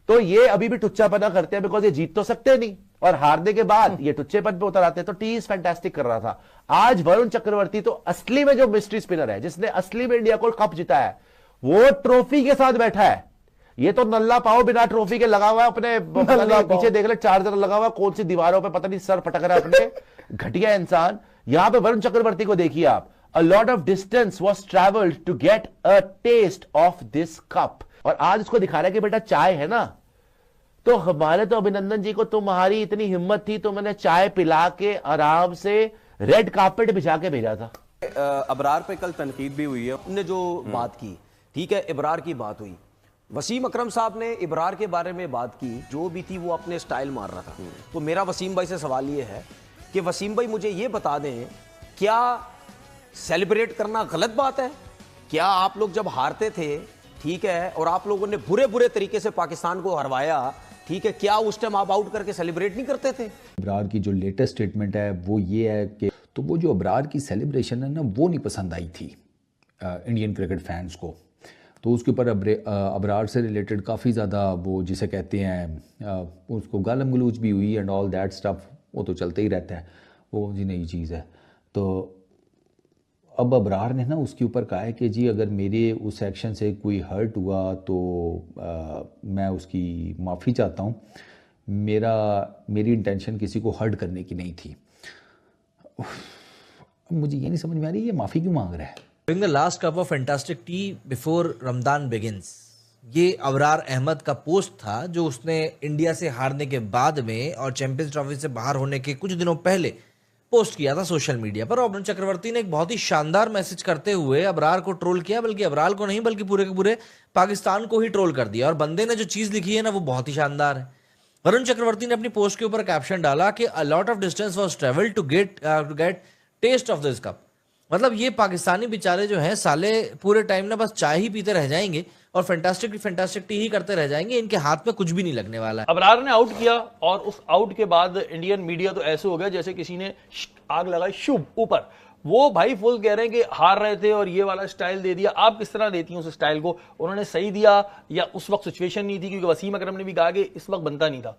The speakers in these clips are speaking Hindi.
तो ये अभी भी टुच्चापना करते हैं, बिकॉज ये जीत तो सकते नहीं, और हारने के बाद ये टुच्चेपन पे उतर आते हैं। तो टी इज फैंटास्टिक कर रहा था आज। वरुण चक्रवर्ती तो असली में जो मिस्ट्री स्पिनर है, जिसने असली में इंडिया को कप जीता है, वो ट्रॉफी के साथ बैठा है। ये तो नल्ला पाओ बिना ट्रॉफी के लगा हुआ है अपने पीछे, देख ले चार्जर लगा हुआ, कौन सी दीवारों पे पता नहीं सर पटक रहा है अपने, घटिया इंसान। यहां पे वरुण चक्रवर्ती को देखिए आप, a lot of distance was travelled to get a taste of this cup, और आज उसको दिखा रहा है कि बेटा चाय है ना। तो हमारे तो अभिनंदन जी को तुम्हारी इतनी हिम्मत थी तो मैंने चाय पिला के आराम से रेड कार्पेट बिछा के भेजा था। अबरार पे कल तनकीद भी हुई है, उनने जो बात की, ठीक है, इबरार की बात हुई, वसीम अकरम साहब ने इबरार के बारे में बात की, जो भी थी वो अपने स्टाइल मार रहा था। तो मेरा वसीम भाई से सवाल ये है कि वसीम भाई मुझे ये बता दें, क्या सेलिब्रेट करना गलत बात है? क्या आप लोग जब हारते थे, ठीक है, और आप लोगों ने बुरे बुरे तरीके से पाकिस्तान को हरवाया, ठीक है, क्या उस टाइम आप आउट करके सेलिब्रेट नहीं करते थे? इबरार की जो लेटेस्ट स्टेटमेंट है वो ये है कि तो वो जो इबरार की सेलिब्रेशन है ना, वो नहीं पसंद आई थी इंडियन क्रिकेट फैंस को। तो उसके ऊपर अबरार से रिलेटेड काफ़ी ज़्यादा वो जिसे कहते हैं उसको गालम गलूच भी हुई एंड ऑल दैट स्टफ, वो तो चलते ही रहता है, वो जी नई चीज़ है। तो अब अबरार ने ना उसके ऊपर कहा है कि जी अगर मेरे उस एक्शन से कोई हर्ट हुआ तो मैं उसकी माफ़ी चाहता हूँ, मेरी इंटेंशन किसी को हर्ट करने की नहीं थी। मुझे ये नहीं समझ में आ रही ये माफ़ी क्यों मांग रहा है। During the last cup of fantastic tea before Ramadan begins, ये अबरार अहमद का पोस्ट था जो उसने इंडिया से हारने के बाद में और चैंपियंस ट्रॉफी से बाहर होने के कुछ दिनों पहले पोस्ट किया था सोशल मीडिया पर। वरुण चक्रवर्ती ने एक बहुत ही शानदार मैसेज करते हुए अबरार को ट्रोल किया, बल्कि अबरार को नहीं बल्कि पूरे के पूरे पाकिस्तान को ही ट्रोल कर दिया। और बंदे ने जो चीज लिखी है ना वो बहुत ही शानदार है। वरुण चक्रवर्ती ने अपनी पोस्ट के ऊपर कैप्शन डाला कि a lot of distance was travelled to get taste of this cup. मतलब ये पाकिस्तानी बेचारे जो हैं साले पूरे टाइम ना बस चाय ही पीते रह जाएंगे और फैंटास्टिक टी ही करते रह जाएंगे, इनके हाथ में कुछ भी नहीं लगने वाला है। अबरार ने आउट किया और उस आउट के बाद इंडियन मीडिया तो ऐसे हो गया जैसे किसी ने आग लगाई शुभ ऊपर। वो भाई फुल कह रहे हैं कि हार रहे थे और ये वाला स्टाइल दे दिया। आप किस तरह देती हैं उस स्टाइल को? उन्होंने सही दिया या उस वक्त सिचुएशन नहीं थी? क्योंकि वसीम अकरम ने भी कहा कि इस वक्त बनता नहीं था।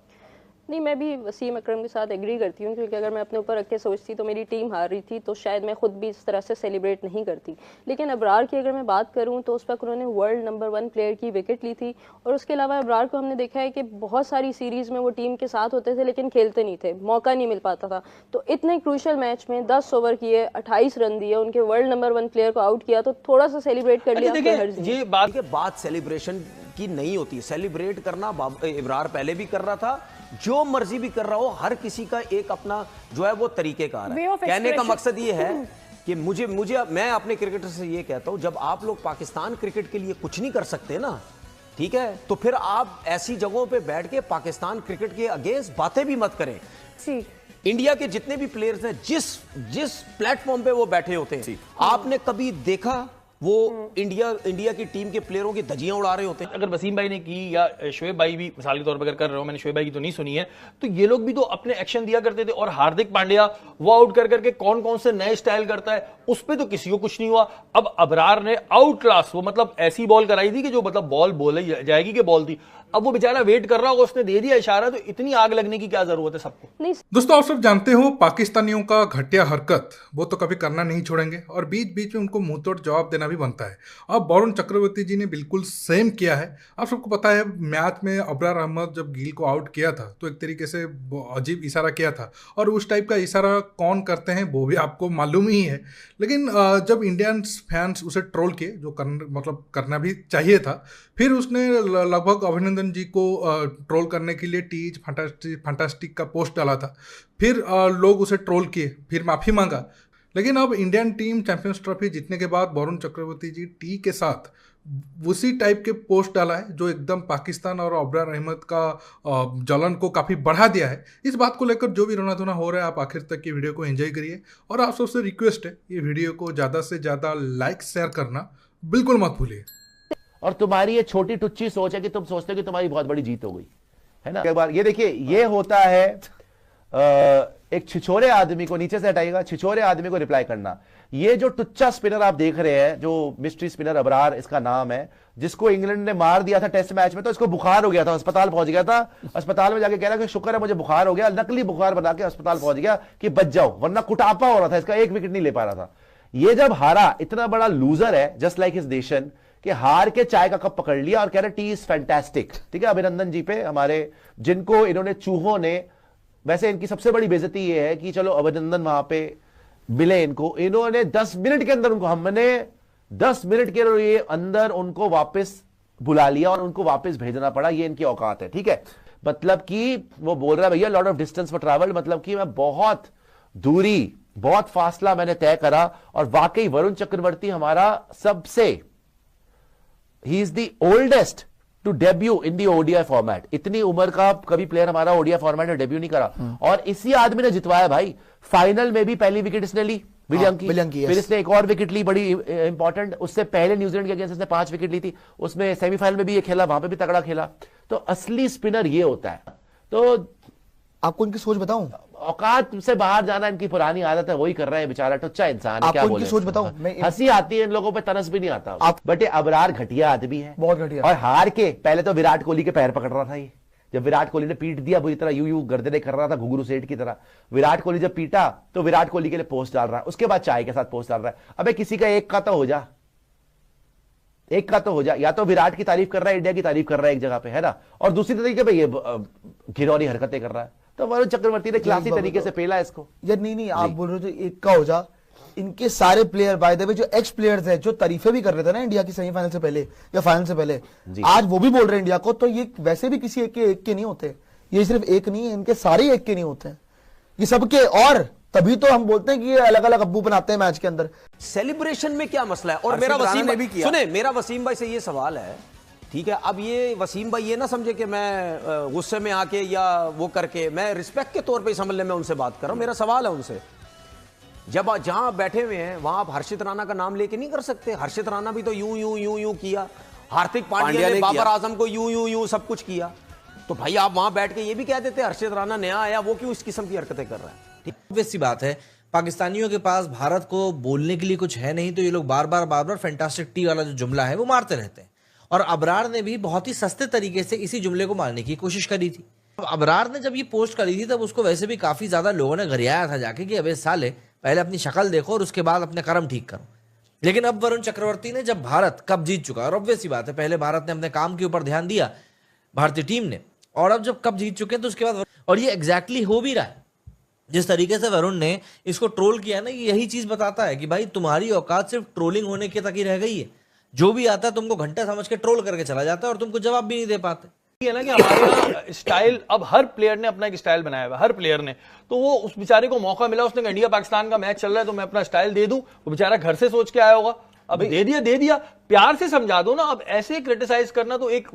नहीं, मैं भी वसीम अकरम के साथ एग्री करती हूँ, क्योंकि अगर मैं अपने ऊपर रख के सोचती तो मेरी टीम हार रही थी तो शायद मैं खुद भी इस तरह से सेलिब्रेट नहीं करती। लेकिन अबरार की अगर मैं बात करूँ तो उस वक्त उन्होंने वर्ल्ड नंबर 1 प्लेयर की विकेट ली थी, और उसके अलावा अबरार को हमने देखा है कि बहुत सारी सीरीज़ में वो टीम के साथ होते थे लेकिन खेलते नहीं थे, मौका नहीं मिल पाता था। तो इतने क्रूशल मैच में 10 ओवर किए, 28 रन दिए, उनके वर्ल्ड नंबर 1 प्लेयर को आउट किया, तो थोड़ा सा सेलिब्रेट कर लिया। ये बात के बाद सेलिब्रेशन की नहीं होती। सेलिब्रेट करना इबरार पहले भी कर रहा था, जो मर्जी भी कर रहा हो, हर किसी का एक अपना जो है वो तरीकेकार है। कहने का मकसद ये है कि मैं अपने क्रिकेटर से ये कहता हूं, जब आप लोग पाकिस्तान क्रिकेट के लिए कुछ नहीं कर सकते ना, ठीक है, तो फिर आप ऐसी जगहों पे बैठ के पाकिस्तान क्रिकेट के अगेंस्ट बातें भी मत करें। इंडिया के जितने भी प्लेयर्स हैं, जिस प्लेटफॉर्म पे वो बैठे होते हैं, आपने कभी देखा वो इंडिया की टीम के प्लेयरों की धज्जियां उड़ा रहे होते हैं? अगर वसीम भाई ने की या शोएब भाई भी मिसाल के तौर पर अगर कर रहे हो, मैंने शोएब भाई की तो नहीं सुनी है, तो ये लोग भी तो अपने एक्शन दिया करते थे। और हार्दिक पांड्या वो आउट कर करके कौन कौन से नए स्टाइल करता है, उस पर तो किसी को कुछ नहीं हुआ। अब अबरार ने आउट क्लास, वो मतलब ऐसी बॉल कराई थी कि जो मतलब बॉल बोले जाएगी कि बॉल थी। अब वो बेचारा वेट कर रहा होगा, उसने दे दिया इशारा, तो इतनी आग लगने की क्या जरूरत है सबको? दोस्तों, आप सब जानते हो पाकिस्तानियों का घटिया हरकत वो तो कभी करना नहीं छोड़ेंगे और बीच बीच में उनको मुंह तोड़ जवाब देना भी बनता है। अब वरुण चक्रवर्ती जी ने बिल्कुल सेम किया है। आप सबको पता है मैच में अबरार अहमद जब गिल को आउट किया था तो एक तरीके से अजीब इशारा किया था, और उस टाइप का इशारा कौन करते हैं वो भी आपको मालूम ही है। लेकिन जब इंडियन फैंस उसे ट्रोल किए, जो मतलब करना भी चाहिए था, फिर उसने लगभग अभिनंदन जी को ट्रोल करने के लिए टीज फंटास्टिक का पोस्ट डाला था। फिर लोग उसे ट्रोल किए, फिर माफ़ी मांगा। लेकिन अब इंडियन टीम चैंपियंस ट्रॉफी जीतने के बाद वरुण चक्रवर्ती जी टी के साथ उसी टाइप के पोस्ट डाला है जो एकदम पाकिस्तान और अबरार अहमद का जलन को काफ़ी बढ़ा दिया है। इस बात को लेकर जो भी रोना धोना हो रहा है, आप आखिर तक की वीडियो को एंजॉय करिए, और आप सबसे रिक्वेस्ट है ये वीडियो को ज़्यादा से ज़्यादा लाइक शेयर करना बिल्कुल मत भूलिए। और तुम्हारी ये छोटी टुच्ची सोच है कि तुम सोचते हो कि तुम्हारी बहुत बड़ी जीत हो गई है ना। एक बार ये देखिए, ये होता है एक छिछोरे आदमी को नीचे से हटाइएगा, छिछोरे आदमी को रिप्लाई करना। ये जो टुच्चा स्पिनर आप देख रहे हैं, जो मिस्ट्री स्पिनर अबरार इसका नाम है, जिसको इंग्लैंड ने मार दिया था टेस्ट मैच में, तो इसको बुखार हो गया था, अस्पताल पहुंच गया था, अस्पताल में जाके कह रहा कि शुक्र है मुझे बुखार हो गया, नकली बुखार बना के अस्पताल पहुंच गया कि बच जाओ, वरना कुटापा हो रहा था इसका, एक विकेट नहीं ले पा रहा था। ये जब हारा, इतना बड़ा लूजर है जस्ट लाइक हिज नेशन, कि हार के चाय का कप पकड़ लिया और कह रहे टी इज फैंटास्टिक। ठीक है, अभिनंदन जी पे हमारे, जिनको इन्होंने चूहों ने, वैसे इनकी सबसे बड़ी बेइज्जती ये है कि चलो अभिनंदन वहां पे मिले इनको, इन्होंने 10 मिनट के अंदर उनको, हमने 10 मिनट के अंदर उनको वापस बुला लिया और उनको वापस भेजना पड़ा। ये इनकी औकात है। ठीक है, मतलब कि वो बोल रहा है भैया lot of distance for travel, मतलब कि मैं बहुत दूरी, बहुत फासला मैंने तय करा। और वाकई वरुण चक्रवर्ती हमारा सबसे, he is the oldest to debut in the ODI format. इतनी उम्र का कभी प्लेयर हमारा ओडीआई फॉर्मेट में डेब्यू नहीं करा, और इसी आदमी ने जितवाया भाई। फाइनल में भी पहली विकेट इसने ली, विलियम की, फिर इसने एक और विकेट ली बड़ी इंपॉर्टेंट। उससे पहले न्यूजीलैंड के अगेंस्ट इसने 5 विकेट ली थी, उसमें सेमीफाइनल में भी ये खेला, वहां पे भी तगड़ा खेला। तो असली स्पिनर ये होता है। तो आपको इनकी सोच बताऊं, औकात से बाहर जाना इनकी पुरानी आदत है, वही कर रहा है बेचारा, टुच्चा इंसान है। क्या बोले, सोच बताऊं, हंसी आती है इन लोगों पे, तनस भी नहीं आता। बट ये अबरार घटिया आदमी है, बहुत घटिया। और हार के पहले तो विराट कोहली के पैर पकड़ रहा था ये, जब विराट कोहली ने पीट दिया बुरी तरह, यूं गर्दने कर रहा था घुंघरू सेठ की तरह। विराट कोहली जब पीटा तो विराट कोहली के लिए पोस्ट डाल रहा है, उसके बाद चाय के साथ पोस्ट डाल रहा है। अबे किसी का एक का तो हो जा, एक का तो हो जा। या तो विराट की तारीफ कर रहा है, इंडिया की तारीफ कर रहा है एक जगह पे, है ना, और दूसरी तरीके पे ये घिनौनी हरकतें कर रहा है। तो वरुण चक्रवर्ती ने क्लासी तरीके से पेला इसको। यार नहीं, आप बोल रहे हो तो एक का हो जा। इनके सारे प्लेयर बाय द वे जो एक्स प्लेयर्स हैं, जो तारीफें भी कर रहे थे ना इंडिया की सेमीफाइनल से पहले या फाइनल से पहले, आज वो भी बोल रहे हैं इंडिया को। तो ये वैसे भी किसी एक के नहीं होते, ये सिर्फ एक नहीं है, इनके सारे एक के नहीं होते हैं, ये सबके। और तभी तो हम बोलते हैं कि ये अलग अलग अब्बू बनाते हैं मैच के अंदर। सेलिब्रेशन में क्या मसला है? और मेरा वसीम भाई, सुने, मेरा वसीम भाई से ये सवाल है, ठीक है, अब ये वसीम भाई ये ना समझे कि मैं गुस्से में आके या वो करके, मैं रिस्पेक्ट के तौर पे इस हमले में उनसे बात कर रहा हूं। मेरा सवाल है उनसे, जब जहां बैठे हुए हैं वहां आप हर्षित राणा का नाम लेके नहीं कर सकते? हर्षित राणा भी तो यूं किया, हार्दिक पांड्या ने बाबर आजम को यूं सब कुछ किया। तो भाई आप वहां बैठ के ये भी कह देते हर्षित राणा नया आया, वो क्यों इस किस्म की हरकतें कर रहा है? ऑब्वियस सी बात है, पाकिस्तानियों के पास भारत को बोलने के लिए कुछ है नहीं, तो ये लोग बार बार फैंटास्टिक टी वाला जो जुमला है वो मारते रहते हैं। और अबरार ने भी बहुत ही सस्ते तरीके से इसी जुमले को मारने की कोशिश करी थी। अब अबरार ने जब ये पोस्ट करी थी तब उसको वैसे भी काफी ज्यादा लोगों ने गरियाया था जाके कि अबे साले पहले अपनी शक्ल देखो और उसके बाद अपने कर्म ठीक करो। लेकिन अब वरुण चक्रवर्ती ने, जब भारत कप जीत चुका, और ऑब्वियस सी बात है पहले भारत ने अपने काम के ऊपर ध्यान दिया भारतीय टीम ने, और अब जब कप जीत चुके हैं तो उसके बाद, और ये एग्जैक्टली हो भी रहा है। जिस तरीके से वरुण ने इसको ट्रोल किया ना, यही चीज बताता है कि भाई तुम्हारी औकात सिर्फ ट्रोलिंग होने के तक ही रह गई है। जो भी आता है तुमको घंटा समझ के ट्रोल करके चला जाता है और तुमको जवाब भी नहीं दे पाते। ये ना कि हमारे यहाँ स्टाइल, अब हर प्लेयर ने अपना एक स्टाइल बनाया हुआ है, हर प्लेयर ने। तो वो उस बेचारे को मौका मिला, उसने कहा इंडिया पाकिस्तान का मैच चल रहा है तो मैं अपना स्टाइल दे दूं। वो बेचारा घर से सोच के आया होगा, अब दे दिया, प्यार से समझा दो ना। अब ऐसे क्रिटिसाइज करना तो एक